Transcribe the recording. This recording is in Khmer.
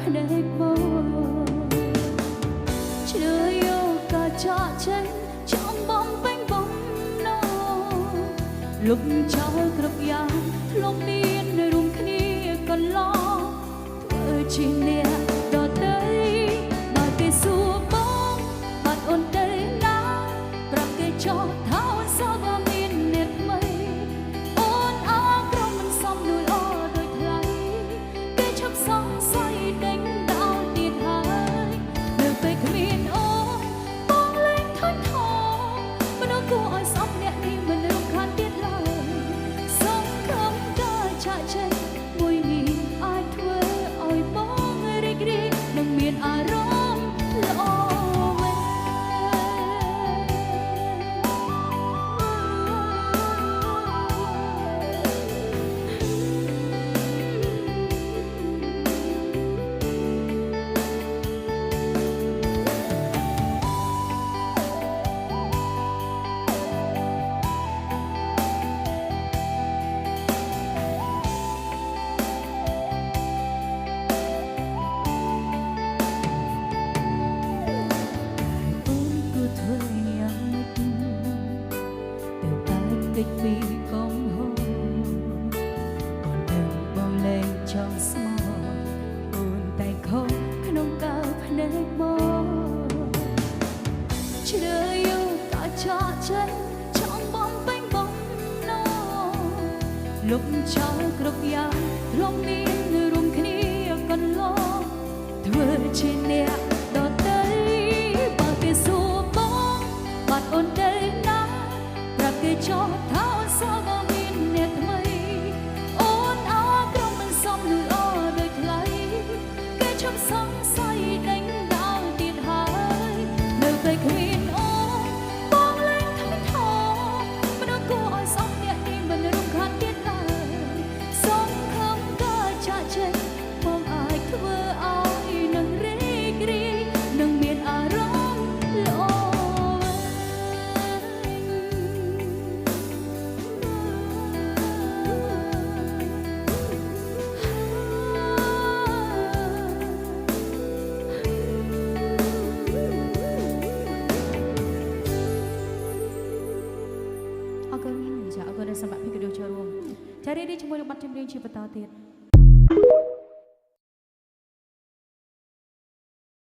ភ្នែកមកឆ្លើយយកកាចាក់ចេញចង់បំពេញបំណងលុបចោលគ្រប់យ៉ាងធ្លាប់មានរួមគ្នាកន្លងធ្វើជាអ្នកដទៃបើគេសួរបងបាត់អូនទៅណាប្រាប់គេចោលថាអូនសោះក៏មានអ្នកថ្មីអូនអើក្រុមមិនសមនួនអូដូចថ្លៃគេឈប់សង្ស័យដេញដល់ទៀតហើយនៅពេលគ្មានអូនបងលែងថន់ថយមនុស្សគួរឲ្យស្អប់អ្នកនេះមិនរំខានទៀតឡើយសង្ឃឹមការចាក់ចេញមួយនេះអាចធ្វើឲ្យបងរីករាយនិងមានអារម្មណ៍ល្អមែនកិច្ចពីកំហុសអូនដឹងបងលែងចង់ស្មោះអូនតែខំក្នុងកាលភ្នែកមកឆ្លើយយកកាចាក់ចេញចង់បំពេញបំណងលុបចោលគ្រប់យ៉ាងធ្លាប់មានរួមគ្នាកន្លងធ្វើជាអ្នកដទៃបើគេសួរបងបាត់អូនទៅណាប្រាប់គេចោលថាអូនសោះក៏មានអ្នកថ្មីអូនអើក្រុមមិនសមនួនអូដូចថ្លៃគេឈប់សង្ស័យដេញដល់ទៀតហើយនៅពេលគ្មានអូនបងលែងថន់ថយមនុស្សគួរឲ្យស្អប់អ្នកនេះមិនរំខានទៀតឡើយសង្ឃឹមការចាក់ចេញបងអាចធ្វើឲ្យនឹងរីករាយនឹងមានអារម្មណ៍ល្អ អរគុណចាអរគុណដែលសម្រាប់ពីវីដេអូចូលរួមចារីនេះជាមួយនឹងបទចម្រៀងជាបន្តទៀត